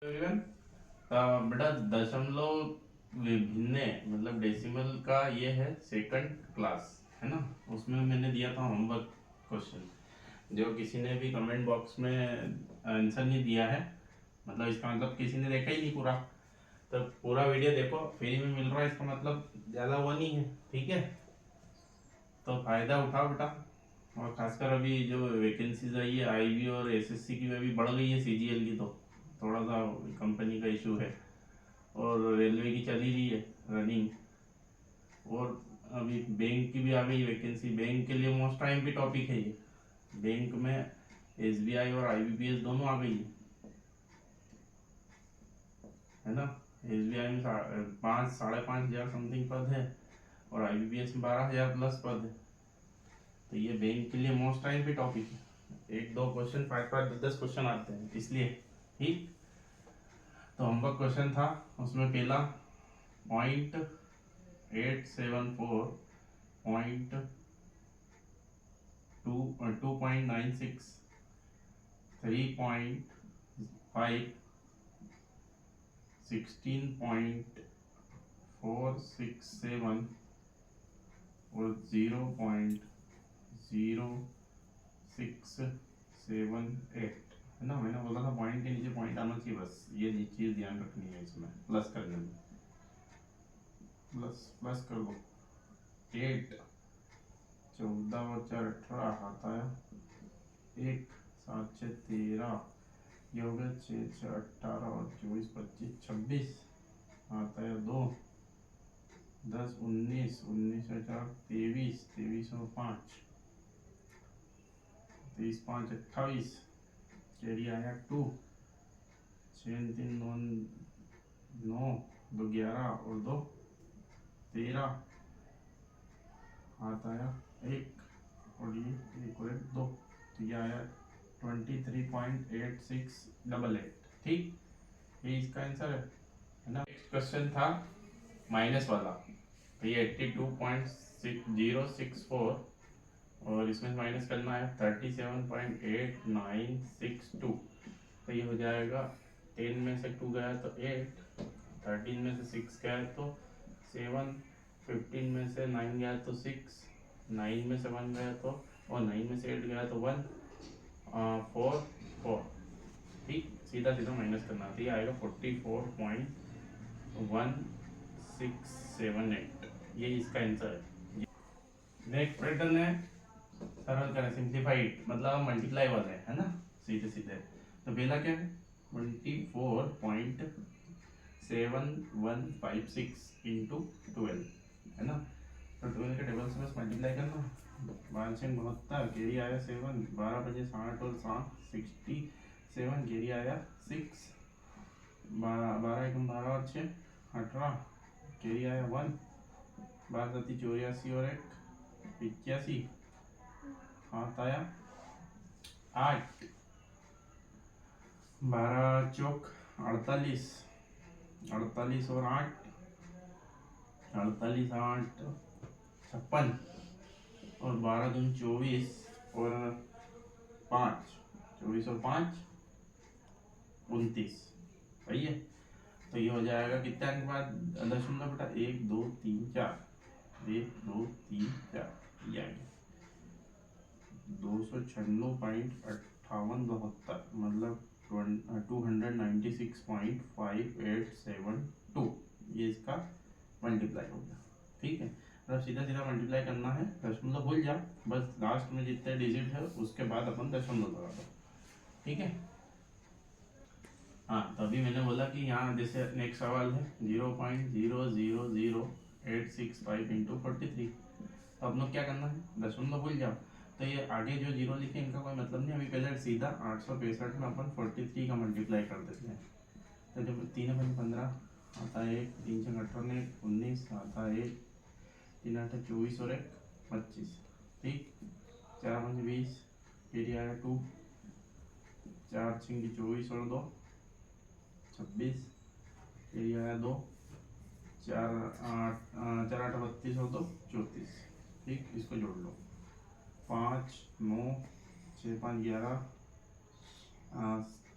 Everyone, बेटा दशमलव विभिन्न मतलब डेसिमल का ये है सेकंड क्लास है ना। उसमें मैंने दिया था होमवर्क क्वेश्चन, जो किसी ने भी कमेंट बॉक्स में आंसर नहीं दिया है, मतलब इसका मतलब किसी ने देखा ही नहीं पूरा। तो पूरा वीडियो देखो, फ्री में मिल रहा है, इसका मतलब ज़्यादा वो नहीं है। ठीक है, तो फ़ायदा उठाओ बेटा। और खासकर अभी जो वैकेंसीज आई है आईबी और एसएससी की, में भी बढ़ गई है, सीजीएल की तो थोड़ा सा कंपनी का इशू है, और रेलवे की चली रही है रनिंग, और अभी बैंक की भी आ गई वैकेंसी। बैंक के लिए मोस्ट टाइम भी टॉपिक है ये। बैंक में एसबीआई और आईबीपीएस दोनों आ गई है ना। एसबीआई में 5-5.5 हजार समथिंग पद है, और आईबीपीएस में 12,000 प्लस पद है। तो ये बैंक के लिए मोस्ट टाइम भी टॉपिक है। 1-2 क्वेश्चन, 5-5, 10 क्वेश्चन आते हैं इसलिए। ठीक, तो होमवर्क क्वेश्चन था उसमें पहला 0.874 पॉइंट 2.96 3.5 16.467 और 0.0678 है ना। मैंने बोला था पॉइंट के नीचे पॉइंट आना चाहिए, बस ये चीज ध्यान रखनी है इसमें। प्लस करने में प्लस प्लस कर दो। 8, 14 और 4 18 आता है 1, 7 6 13, ये हो गया 6 6 18 और 24 25 26 आता है 2, 10 19 19 और 4 23 23 और 5 23 5 28, कैरी आया 2, 6 3 9 9 2 11 और 2 13, हाथ आया 1, और ये 1 और 1 2, तो ये आया 23.8688। ठीक, ये इसका आंसर है ना। नेक्स्ट क्वेश्चन था माइनस वाला, तो ये 82.064, और इसमें माइनस करना है 37.8962। तो ये हो जाएगा 10 में से 2 गया तो 8, 13 में से 6 गया तो 7, 15 में से 9 गया तो 6, 9 में से 1 गया तो, और 9 में से 8 गया तो 1, 4 4। ठीक, सीधा सीधा माइनस करना, तो ये आएगा 44.1678। ये इसका आंसर है। नेक्स्ट पैटर्न है सरल करें, सिंप्लीफाइड, मतलब मल्टीप्लाई वाले है ना, सीधे सीधे। तो पहला क्या है 24.7156 इंटू 12 है ना। तो 12 के टेबल से बस मल्टीप्लाई करना। 12×72, कैरी आया 7, 12 बजे 60 और 7 67, कैरी आया 6, 12×12 और 6 18, कैरी आया 1, 12×7 84 और 1 85, हाथ आया 8, 12×4 48, 48 और 8 48 8 56, और 12×24 और 5 24 और 5 29। सही है, तो ये हो जाएगा कितने अंक बाद दशमलव बेटा, 1 2 3 4, 1 2 3 4, ये आ गया 296.5872, मतलब 296.5872, ये इसका मल्टीप्लाई हो गया। ठीक है, मतलब सीधा सीधा मल्टीप्लाई करना है, दशमलव भूल जा, बस लास्ट में जितने डिजिट है उसके बाद अपन दशमलव लगा दो। ठीक है, हाँ, तो अभी मैंने बोला कि यहाँ जैसे नेक्स्ट सवाल है 0.0000865 इंटू 43। तो अब लोग क्या करना है, दशमलव भूल जाओ, तो ये आगे जो जीरो लिखे इनका कोई मतलब नहीं। अभी पहले सीधा 865 में अपन 43 का मल्टीप्लाई कर देते हैं। तो जब 3 अपन 15 आता है 1, 3 से 18 19 आता है 1, 3 8 24 और 1 25। ठीक, 4 5 20, फिर आया 2, 4 6 24 और 2 26, फिर आया 2, 4 8 4 8 32 और 2 34। ठीक, इसको जोड़ लो, 5 9 6 5 11,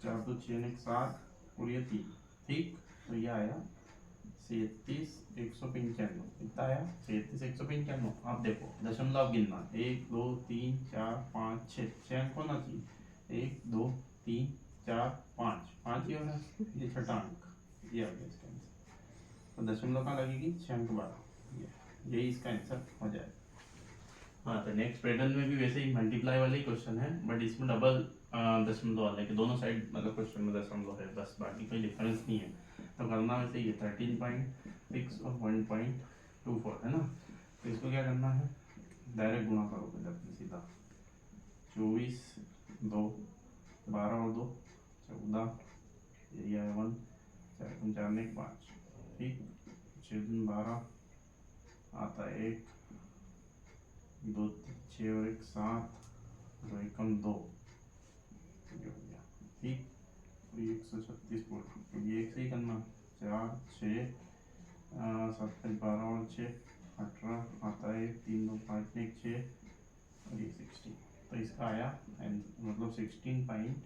4 2 6 1 7, और ये 3, ठीक। तो ये आया 37,195, कितना आया 37,195। आप देखो दशमलव गिनना, 1 2 3 4 5 6, 6 अंक होना चाहिए, 1 2 3 4 5, 5 ही होना, ये छठा अंक, ये आ गया इसका आंसर। तो दशमलव कहाँ लगेगी, 6 अंक 12, यही इसका आंसर हो जाएगा। हाँ, तो नेक्स्ट पैटर्न में भी वैसे ही मल्टीप्लाई वाले ही क्वेश्चन है, बट इसमें डबल दशमलव वाला है कि दोनों साइड मतलब क्वेश्चन में दशमलव है, बस बाकी कोई डिफरेंस नहीं है। तो करना वैसे ही है 13.6 और 1.24 है ना। तो इसको क्या करना है, डायरेक्ट गुणा करो पहले अपने सीधा, 24 2 12 और 2 14, ये है 1 4 4 1 5, ठीक। 6 दिन 12 आता है 1 2 6 और 1 7, 2 एकम 2, ये हो गया, ठीक। तो ये 136 बोल, तो ये एक से ही करना, 4 6 7 5 12 और 6 18 आता है, 3 2 5 1 6 और ये 16। तो इसका आया मतलब 16 पॉइंट,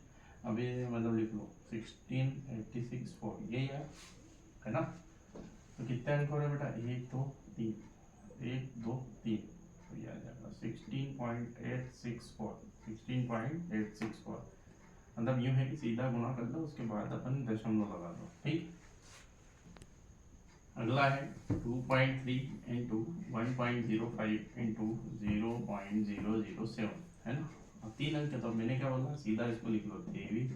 अभी मतलब लिख लो 1686.4, यही है ना। तो कितने अंक हो रहे बेटा, 1 2 3, 1 2 3, तो ये आ जाएगा 16.864, 16.864। मतलब यूं है कि सीधा गुणा कर लो, उसके बाद अपन दशमलव लगा दो, ठीक। अगला है 2.3 इंटू 1.05 इंटू 0.007, है ना। अब 3 अंक है, तो मैंने क्या बोला, सीधा इसको लिख लो 23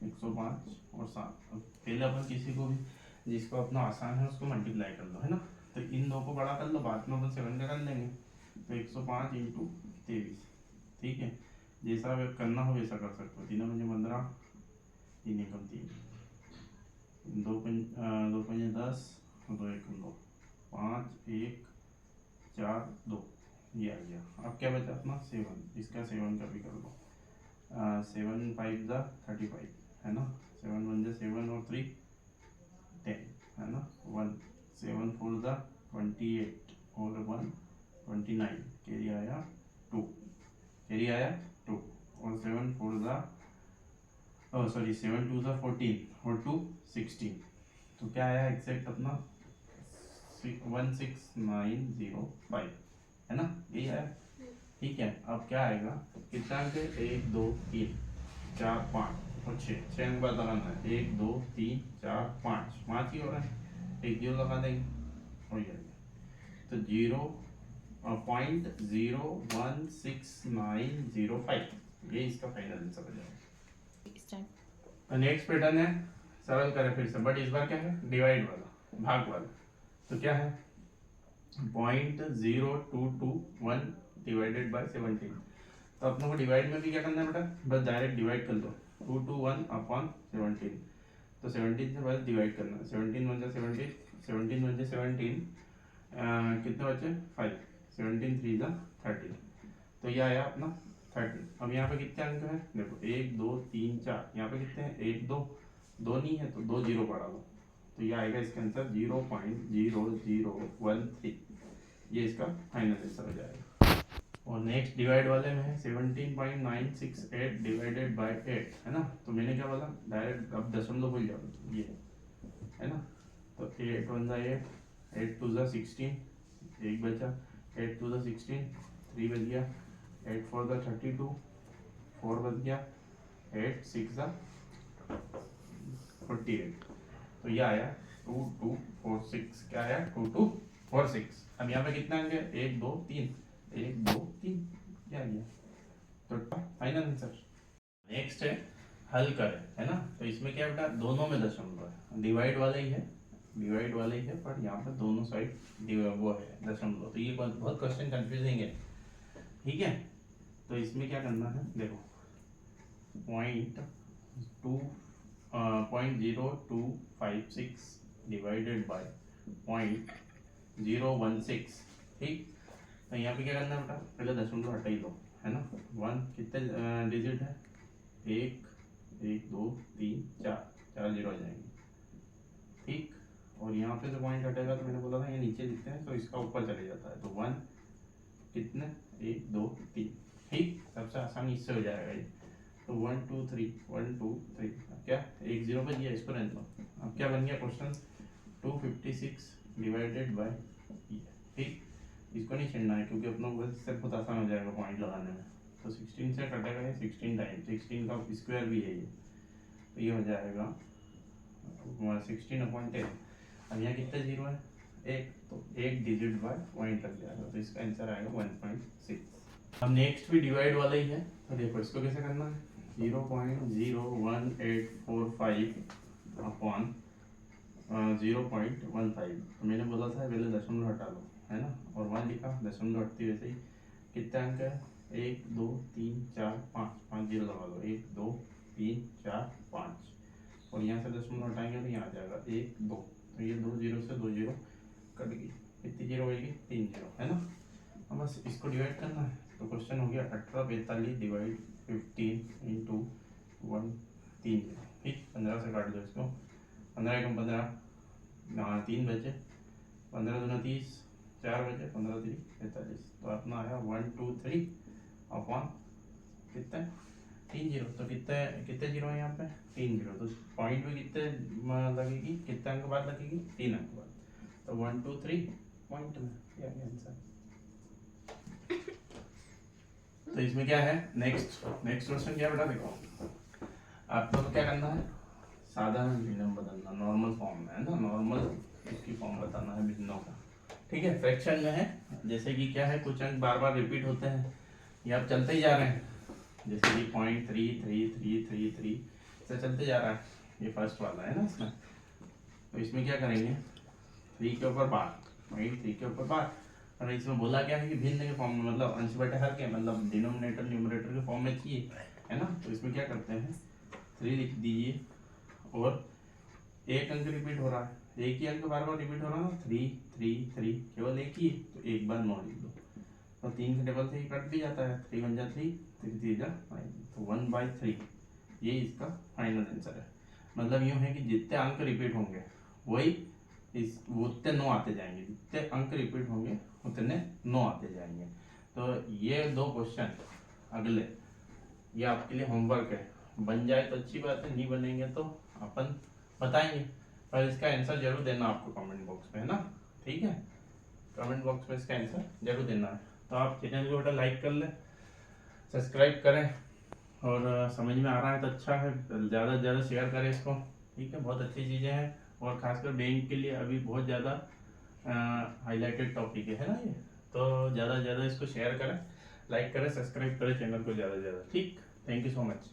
105 और 7। अब पहले अपन किसी को भी जिसको अपना आसान है उसको मल्टीप्लाई कर लो, है ना। तो इन दो को बड़ा कर लो, बाद में अपन 7 का कर लेंगे। तो 105 इंटू 23, ठीक है। जैसा करना हो वैसा कर सकते हो, 3 मुझे 15, 3 एकम 3, 2 पंजे 10, 2 एकम 2, 5 1 4 2, ये आ गया। अब क्या बचा अपना 7, इसका 7 का भी कर लो, 7 5 ज़ा 35, है ना। 7 1 ज़ा 7 और 3 10, है ना। 1 7 4 ज़ा 28 और 1 29, कैरी आया 2, कैरी आया 2, और 7 4 ज़ा सॉरी 7 2 ज़ा 14 और 2 16। तो क्या आया एग्जैक्ट अपना 16905, है ना, यही आया, ठीक है। अब क्या आएगा, कितना अंक है, 1 2 3 4 5 और 6, 6 अंक बाद लगाना है, 1 2 3 4 5, 5 ही हो रहा है, एक जीरो लगा देंगे हो जाएगा। तो 0.0160905, ये इसका फाइनल आंसर हो जाएगा। तो नेक्स्ट पैटर्न है, सरल करें फिर से, बट इस बार क्या है, डिवाइड वाला, भाग वाला। तो क्या है 0.0221 डिवाइडेड बाय 17। तो अपने को डिवाइड में भी क्या करना है बेटा, बस डायरेक्ट डिवाइड कर दो, 221 अपॉन 17। तो 17 से बस डिवाइड करना है, 17 1 जा 17, 17 1 जा 17, कितने बचे 5, 17 3 जा 30। तो ये आया अपना 30। अब यहाँ पे कितने अंक है, देखो 1 2 3 4, यहाँ पे कितने हैं 1 2, 2 नहीं है तो 2 जीरो बढ़ा लो, तो ये आएगा इसके आंसर 0.0013, ये इसका फाइनल आंसर हो जाएगा। और नेक्स्ट डिवाइड वाले में है 17.968 डिवाइडेड बाय 8, है ना। तो मैंने क्या बोला, डायरेक्ट अब दशमलव भूल जाओ, ये है ना। तो 8 1 जा 8, 8 2 जा 16, एक बचा, 8 2 जा 16, 3 बच गया, 8 4 जा 32, 4 बच गया, 8 6 जा 48। तो ये आया 2246, क्या आया 2246। अब यहाँ पे कितना अंक है, 1 2 3, 1 2 3, क्या गया, तो फाइनल आंसर। नेक्स्ट है हल करें, है ना। तो इसमें क्या बेटा, दोनों में दशमलव है, डिवाइड वाला ही है, डिवाइड वाला ही है, पर यहाँ पे दोनों साइड वो है दशमलव। तो ये बहुत क्वेश्चन कंफ्यूजिंग है, ठीक है। तो इसमें क्या करना है, देखो 0.0256 डिवाइडेड बाय 0.016, ठीक। तो यहाँ पे क्या करना है बेटा, पहले दशमलव हटा ही लो, है ना। 1 कितने डिजिट है, 1 1 2 3 4, 4 जीरो आ जाएंगे, ठीक। और यहाँ पे जो पॉइंट हटेगा, तो मैंने बोला था ये नीचे लिखते हैं तो इसका ऊपर चले जाता है, तो 1 कितने 1 2 3, ठीक। सबसे आसानी इससे हो जाएगा ये। तो 1 2 3 1 2 3, क्या 1 जीरो पे दिया, इसको रहने दो। अब क्या बन गया क्वेश्चन, 256 डिवाइडेड बाय, ठीक, इसको नहीं छेड़ना है क्योंकि अपनों को सिर्फ बहुत आसान हो जाएगा पॉइंट लगाने में। तो 16 से कटेगा ये 16 टाइम, 16 का स्क्वायर भी है ये, तो ये हो जाएगा 16/10। अब यहाँ कितने जीरो है, एक, तो एक डिजिट बाय पॉइंट लग जाएगा, तो इसका आंसर आएगा 1.6। अब नेक्स्ट भी डिवाइड वाला ही है, तो देखो इसको कैसे करना है, 0.01845 अपॉन 0.15। तो मैंने बोला था पहले दशमलव हटा लो, है ना, और 1 लिखा, दशमलव हटती वैसे ही। कितने अंक है, 1 2 3 4 5, 5 जीरो लगा दो, 1 2 3 4 5, और यहाँ से दशमलव हटाएंगे तो यहाँ आ जाएगा 1 2, तो ये 2 जीरो से 2 जीरो कट गई, कितनी जीरो होगी, 3 जीरो, है ना। अब बस इसको डिवाइड करना है, तो क्वेश्चन हो गया 1842 डिवाइड 15 इंटू 1, 3 जीरो, ठीक, 15 से काट दो इसको, 15 एकम 15, 3 बचे, 15 दूना 30, 4 बचे, 15 3 45, तो अपना आया 1 2 3 अपॉन कितने, 3 जीरो। तो कितने कितने जीरो है यहाँ पे, 3 जीरो, तो पॉइंट में कितने लगेगी, कितने अंक बाद लगेगी, 3 अंक बाद, तो 1 2 3 पॉइंट में, ये आंसर। तो इसमें क्या है, नेक्स्ट क्वेश्चन क्या बेटा, देखो आपको तो क्या करना है, साधारण भिन्नम बदलना, नॉर्मल फॉर्म में, है ना, नॉर्मल इसकी फॉर्म बताना है भिन्नों का, ठीक है। फ्रैक्शन में है, जैसे कि क्या है, कुछ अंक बार बार रिपीट होते हैं, ये आप चलते ही जा रहे हैं, जैसे कि 0.3333 से चलते जा रहा है, ये फर्स्ट वाला है ना इसमें। तो इसमें क्या करेंगे, 3 के ऊपर बार, 0.3 के ऊपर बार, और इसमें बोला क्या है कि भिन्न के फॉर्म में, मतलब अंश बटे हर के, मतलब डिनोमिनेटर न्यूमरेटर के फॉर्म में चाहिए, है ना। तो इसमें क्या करते हैं, 3 लिख दीजिए, और एक अंक रिपीट हो रहा है, एक ही अंक बार बार रिपीट हो रहा है ना, 3 3 3, केवल एक ही, तो एक बार 9 लिख दो, तो 3 के टेबल से ही कट भी जाता है, 3 1 जा 3, 3 3 जा 9, तो 1/3, ये इसका फाइनल आंसर है। मतलब यूँ है कि जितने अंक रिपीट होंगे वही वो उतने 9 आते जाएंगे, जितने अंक रिपीट होंगे उतने 9 आते जाएंगे। तो ये 2 क्वेश्चन अगले, ये आपके लिए होमवर्क है, बन जाए तो अच्छी बात है, नहीं बनेंगे तो अपन बताएंगे, पर इसका आंसर जरूर देना आपको कमेंट बॉक्स में, है ना, ठीक है, कमेंट बॉक्स में इसका आंसर जरूर देना है। तो आप चैनल को बेटा लाइक कर लें, सब्सक्राइब करें, और समझ में आ रहा है तो अच्छा है, ज़्यादा से ज़्यादा शेयर करें इसको, ठीक है, बहुत अच्छी चीज़ें हैं, और खासकर बैंक के लिए अभी बहुत ज़्यादा हाईलाइटेड टॉपिक है ना ये, तो ज़्यादा से ज़्यादा इसको शेयर करें, लाइक करें, सब्सक्राइब करें चैनल को ज़्यादा से ज़्यादा, ठीक, थैंक यू सो मच।